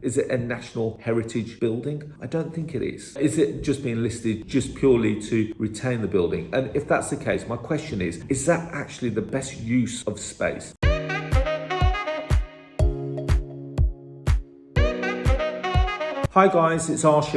Is it a national heritage building? I don't think it is. Is it just being listed just purely to retain the building? And if that's the case, my question is that actually the best use of space? Hi guys, it's Arsh,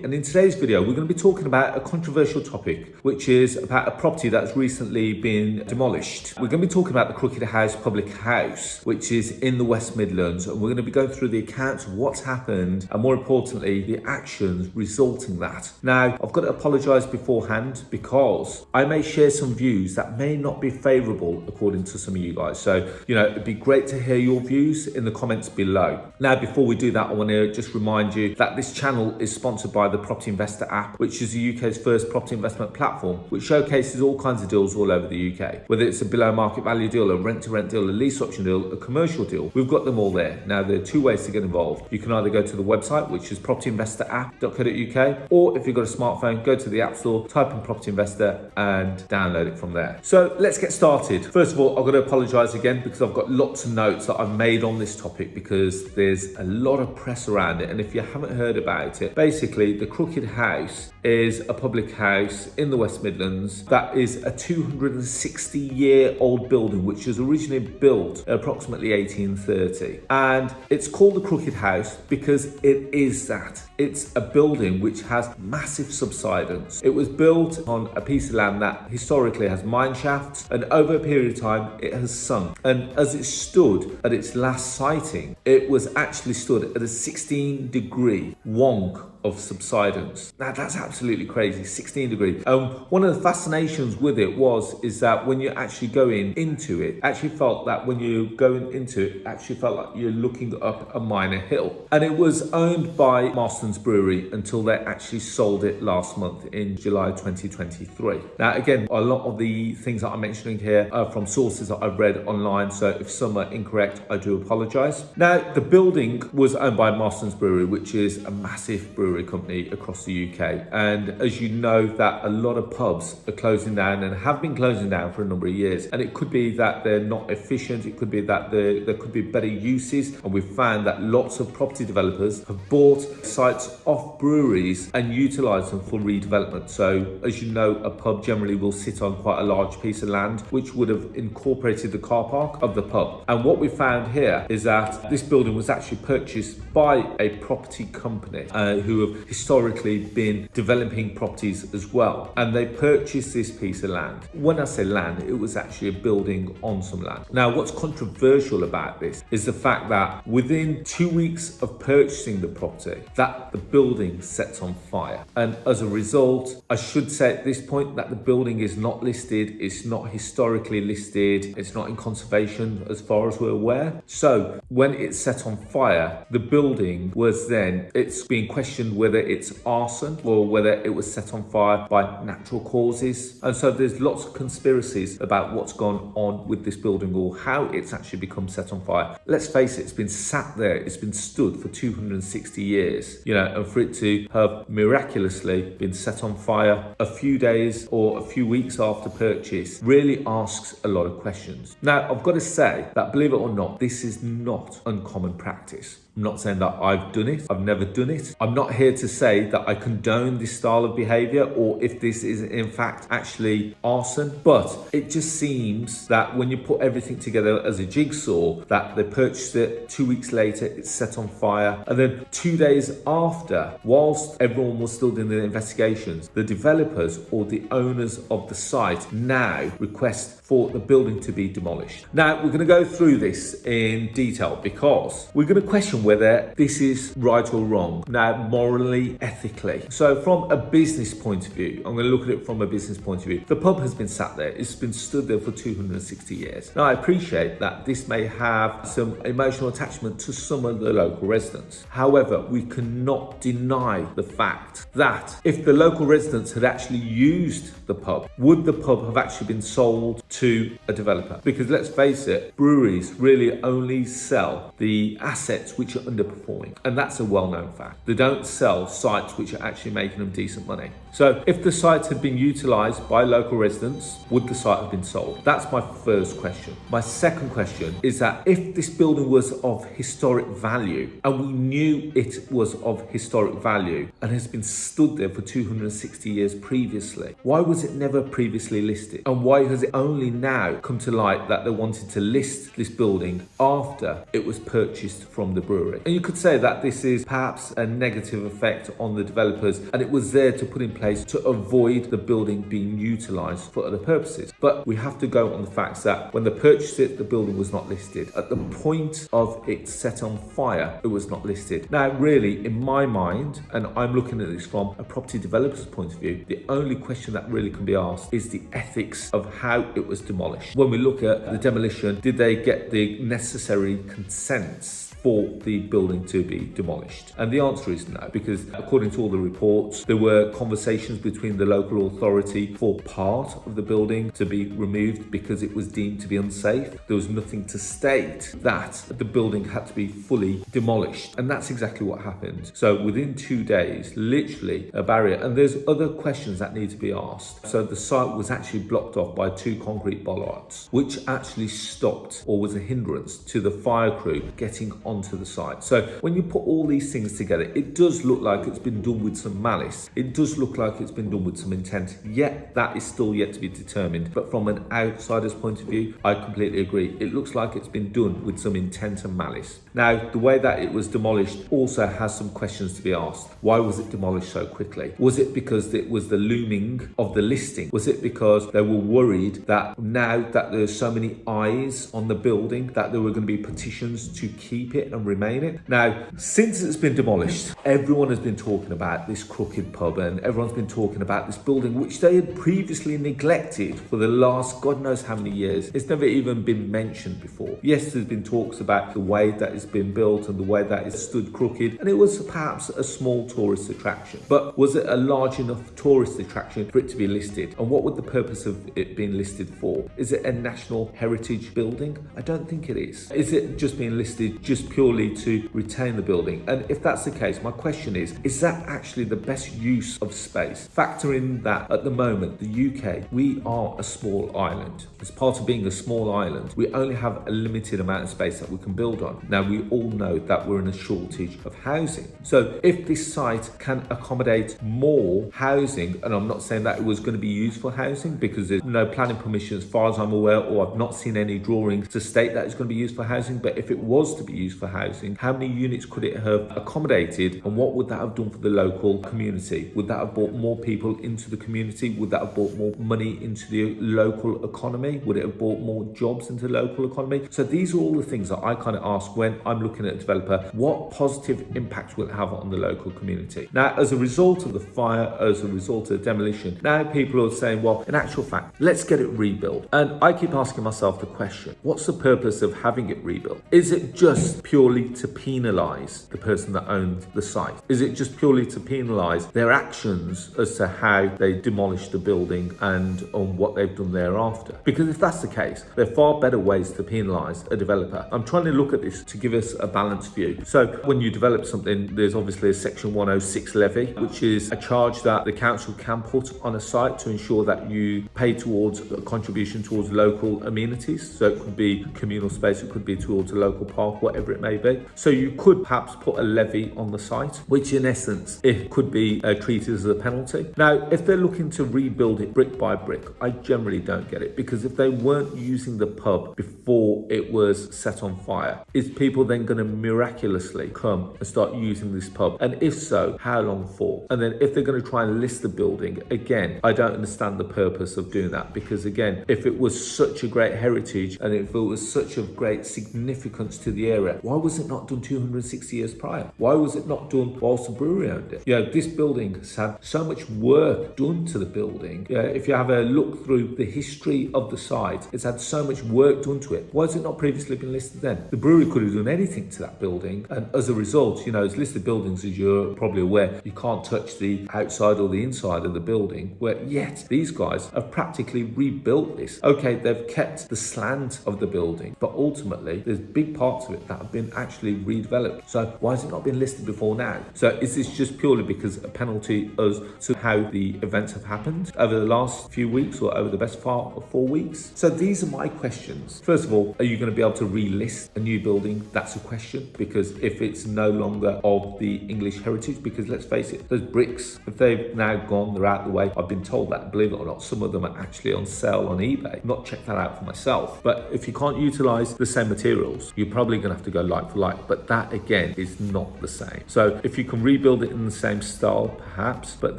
and in today's video we're going to be talking about a controversial topic, which is about a property that's recently been demolished. We're going to be talking about the Crooked House public house, which is in the West Midlands, and we're going to be going through the accounts of what's happened and, more importantly, the actions resulting that. Now, I've got to apologise beforehand because I may share some views that may not be favourable according to some of you guys. So, it'd be great to hear your views in the comments below. Now, before we do that, I want to just remind you that this channel is sponsored by the Property Investor app, which is the UK's first property investment platform, which showcases all kinds of deals all over the UK. Whether it's a below market value deal, a rent to rent deal, a lease option deal, a commercial deal, we've got them all there. Now, there are two ways to get involved. You can either go to the website, which is propertyinvestorapp.co.uk, or if you've got a smartphone, go to the App Store, type in Property Investor and download it from there. So let's get started. First of all, I've got to apologise again because I've got lots of notes that I've made on this topic because there's a lot of press around it. And if you haven't heard about it, basically the Crooked House is a public house in the West Midlands that is a 260-year-old building which was originally built in approximately 1830, and it's called the Crooked House because it is that. It's a building which has massive subsidence. It was built on a piece of land that historically has mine shafts, and over a period of time it has sunk, and as it stood at its last sighting, it was actually stood at a 16-degree wonk of subsidence. Now that's absolutely crazy, 16 degrees. One of the fascinations with it is that when you're actually going into it, actually felt that when you're going into it, actually felt like you're looking up a minor hill. And it was owned by Marston's Brewery until they actually sold it last month in July 2023. Now again, a lot of the things that I'm mentioning here are from sources that I've read online, so if some are incorrect, I do apologise. Now the building was owned by Marston's Brewery, which is a massive brewery company across the UK, and as you know, that a lot of pubs are closing down and have been closing down for a number of years, and it could be that they're not efficient, it could be that there could be better uses, and we've found that lots of property developers have bought sites off breweries and utilised them for redevelopment. So as you know, a pub generally will sit on quite a large piece of land which would have incorporated the car park of the pub, and what we found here is that this building was actually purchased by a property company who have historically been developing properties as well, and they purchased this piece of land. When I say land, it was actually a building on some land. Now what's controversial about this is the fact that within 2 weeks of purchasing the property, that the building sets on fire, and as a result, I should say at this point that the building is not listed, it's not historically listed, it's not in conservation as far as we're aware. So when it's set on fire, the building was then, it's being questioned whether it's arson or whether it was set on fire by natural causes. And so there's lots of conspiracies about what's gone on with this building or how it's actually become set on fire. Let's face it, it's been sat there, it's been stood for 260 years, and for it to have miraculously been set on fire a few days or a few weeks after purchase really asks a lot of questions. Now, I've got to say that, believe it or not, this is not uncommon practice. I'm not saying that I've done it, I've never done it. I'm not here to say that I condone this style of behaviour or if this is in fact actually arson, but it just seems that when you put everything together as a jigsaw, that they purchased it, 2 weeks later it's set on fire, and then 2 days after, whilst everyone was still doing the investigations, the developers or the owners of the site now request for the building to be demolished. Now we're going to go through this in detail because we're going to question whether this is right or wrong, now morally, ethically. So from a business point of view, I'm going to look at it from a business point of view. The pub has been sat there, it's been stood there for 260 years. Now I appreciate that this may have some emotional attachment to some of the local residents. However, we cannot deny the fact that if the local residents had actually used the pub, would the pub have actually been sold to a developer? Because let's face it, breweries really only sell the assets which are underperforming. And that's a well-known fact. They don't sell sites which are actually making them decent money. So if the site had been utilised by local residents, would the site have been sold? That's my first question. My second question is that if this building was of historic value, and we knew it was of historic value and has been stood there for 260 years previously, why was it never previously listed? And why has it only now come to light that they wanted to list this building after it was purchased from the brewery? And you could say that this is perhaps a negative effect on the developers, and it was there to put in place to avoid the building being utilised for other purposes. But we have to go on the facts that when they purchased it, the building was not listed. At the point of it set on fire, it was not listed. Now, really, in my mind, and I'm looking at this from a property developer's point of view, the only question that really can be asked is the ethics of how it was demolished. When we look at the demolition, did they get the necessary consents for the building to be demolished? And the answer is no, because according to all the reports, there were conversations between the local authority for part of the building to be removed because it was deemed to be unsafe. There was nothing to state that the building had to be fully demolished, and that's exactly what happened. So within 2 days, literally a barrier, and there's other questions that need to be asked. So the site was actually blocked off by 2 concrete bollards, which actually stopped or was a hindrance to the fire crew getting onto the site. So when you put all these things together, it does look like it's been done with some malice. It does look like it's been done with some intent, yet that is still yet to be determined. But from an outsider's point of view, I completely agree. It looks like it's been done with some intent and malice. Now, the way that it was demolished also has some questions to be asked. Why was it demolished so quickly? Was it because it was the looming of the listing? Was it because they were worried that now that there's so many eyes on the building that there were going to be petitions to keep it and remain it? Now, since it's been demolished, everyone has been talking about this crooked pub, and everyone's been talking about this building which they had previously neglected for the last God knows how many years. It's never even been mentioned before. Yes, there's been talks about the way that it's been built and the way that it's stood crooked, and it was perhaps a small tourist attraction. But was it a large enough tourist attraction for it to be listed? And what would the purpose of it being listed for? Is it a national heritage building? I don't think it is. Is it just being listed just purely to retain the building? And if that's the case, my question is that actually the best use of space? Factor in that at the moment, the UK, we are a small island. As part of being a small island, we only have a limited amount of space that we can build on. Now, we all know that we're in a shortage of housing. So if this site can accommodate more housing, and I'm not saying that it was going to be used for housing because there's no planning permission as far as I'm aware, or I've not seen any drawings to state that it's going to be used for housing, but if it was to be used for housing, how many units could it have accommodated, and what would that have done for the local community? Would that have brought more people into the community? Would that have brought more money into the local economy? Would it have brought more jobs into the local economy? So these are all the things that I kind of ask when I'm looking at a developer. What positive impact will it have on the local community? Now, as a result of the fire, as a result of the demolition, now people are saying, well, in actual fact, let's get it rebuilt. And I keep asking myself the question, what's the purpose of having it rebuilt? Is it just purely to penalise the person that owned the site? Is it just purely to penalise their actions as to how they demolished the building and on what they've done thereafter? Because if that's the case, there are far better ways to penalise a developer. I'm trying to look at this to give us a balanced view. So when you develop something, there's obviously a Section 106 levy, which is a charge that the council can put on a site to ensure that you pay towards a contribution towards local amenities. So it could be communal space, it could be towards a local park, whatever it may be. So you could perhaps put a levy on the site, which in essence, it could be treated as a penalty. Now, if they're looking to rebuild it brick by brick, I generally don't get it, because if they weren't using the pub before it was set on fire, is people then going to miraculously come and start using this pub? And if so, how long for? And then if they're going to try and list the building, again, I don't understand the purpose of doing that, because again, if it was such a great heritage and if it was such of great significance to the area, why was it not done 260 years prior? Why was it not done whilst the brewery owned it? This building has had so much work done to the building. If you have a look through the history of the site, it's had so much work done to it. Why has it not previously been listed then? The brewery could have done anything to that building, and as a result, as listed buildings, as you're probably aware, you can't touch the outside or the inside of the building, where yet these guys have practically rebuilt this. Okay, they've kept the slant of the building, but ultimately there's big parts of it that have been been actually redeveloped. So why has it not been listed before now? So is this just purely because a penalty as to how the events have happened over the last few weeks or over the best part of 4 weeks? So these are my questions. First of all, are you going to be able to relist a new building? That's a question, because if it's no longer of the English heritage, because let's face it, those bricks, if they've now gone, they're out of the way. I've been told that, believe it or not, some of them are actually on sale on eBay. Not checked that out for myself. But if you can't utilize the same materials, you're probably going to have to go like for like. But that again is not the same. So if you can rebuild it in the same style, perhaps, but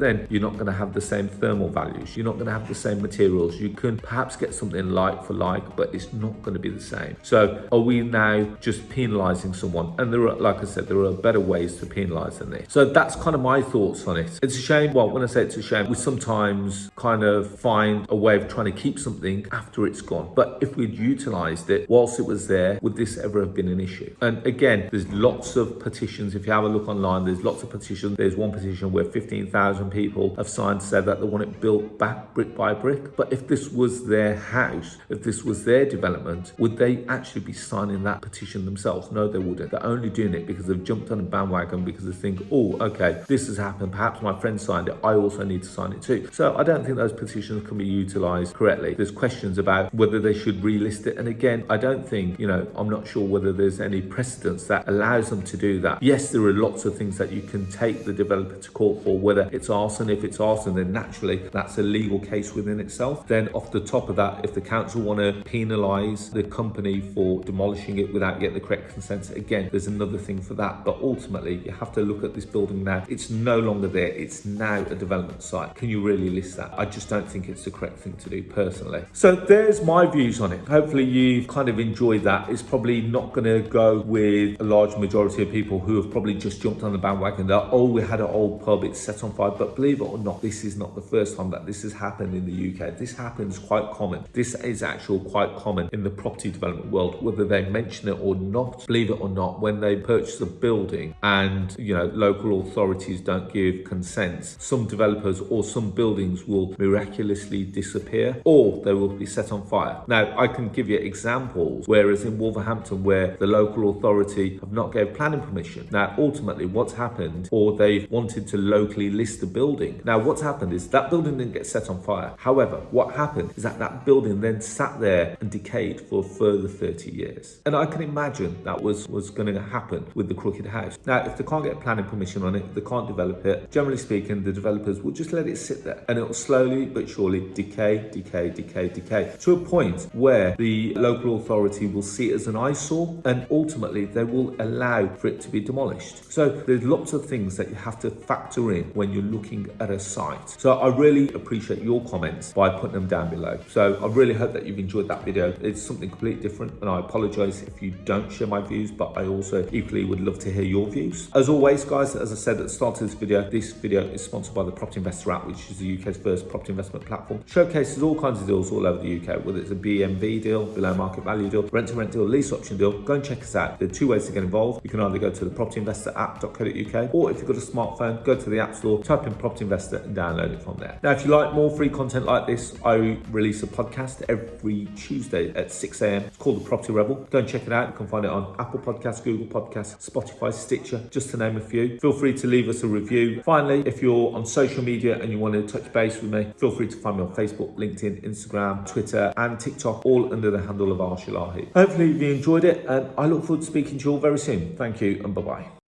then you're not going to have the same thermal values. You're not going to have the same materials. You can perhaps get something like for like, but it's not going to be the same. So are we now just penalizing someone? And there are, like I said, there are better ways to penalize than this. So that's kind of my thoughts on it. It's a shame. Well, when I say it's a shame, we sometimes kind of find a way of trying to keep something after it's gone. But if we'd utilized it whilst it was there, would this ever have been an issue? And again, there's lots of petitions. If you have a look online, there's lots of petitions. There's one petition where 15,000 people have signed to say that they want it built back brick by brick. But if this was their house, if this was their development, would they actually be signing that petition themselves? No, they wouldn't. They're only doing it because they've jumped on a bandwagon because they think, oh, okay, this has happened. Perhaps my friend signed it. I also need to sign it too. So I don't think those petitions can be utilized correctly. There's questions about whether they should relist it. And again, I don't think, I'm not sure whether there's any precedence that allows them to do that. Yes, there are lots of things that you can take the developer to court for, whether it's arson. If it's arson, then naturally that's a legal case within itself. Then off the top of that, if the council want to penalise the company for demolishing it without getting the correct consent, again, there's another thing for that. But ultimately, you have to look at this building now. It's no longer there. It's now a development site. Can you really list that? I just don't think it's the correct thing to do personally. So there's my views on it. Hopefully you've kind of enjoyed that. It's probably not going to go with a large majority of people who have probably just jumped on the bandwagon that, oh, we had an old pub, it's set on fire. But believe it or not, this is not the first time that this has happened in the UK. This happens quite common. This is actually quite common in the property development world, whether they mention it or not. Believe it or not, when they purchase a building and local authorities don't give consent, some developers or some buildings will miraculously disappear or they will be set on fire. Now, I can give you examples, whereas in Wolverhampton, where the local authority have not gave planning permission. Now, ultimately, what's happened, or they've wanted to locally list the building. Now, what's happened is that building didn't get set on fire. However, what happened is that building then sat there and decayed for a further 30 years. And I can imagine that was going to happen with the Crooked House. Now, if they can't get planning permission on it, they can't develop it, generally speaking, the developers will just let it sit there and it'll slowly but surely decay to a point where the local authority will see it as an eyesore and ultimately they will allow for it to be demolished. So there's lots of things that you have to factor in when you're looking at a site. So I really appreciate your comments by putting them down below. So I really hope that you've enjoyed that video. It's something completely different and I apologize if you don't share my views, but I also equally would love to hear your views. As always, guys, as I said at the start of this video is sponsored by the Property Investor app, which is the UK's first property investment platform. Showcases all kinds of deals all over the UK, whether it's a BMV deal, below market value deal, rent to rent deal, lease option deal. Go and check us out. There are two ways to get involved. You can either go to the propertyinvestораpp.co.uk, or if you've got a smartphone, go to the App Store, type in Property Investor and download it from there. Now, if you like more free content like this, I release a podcast every Tuesday at 6 a.m. It's called The Property Rebel. Go and check it out. You can find it on Apple Podcasts, Google Podcasts, Spotify, Stitcher, just to name a few. Feel free to leave us a review. Finally, if you're on social media and you want to touch base with me, feel free to find me on Facebook, LinkedIn, Instagram, Twitter, and TikTok, all under the handle of Arsh. Hopefully you enjoyed it, and I look forward to speaking to you all very soon. Thank you, and bye-bye.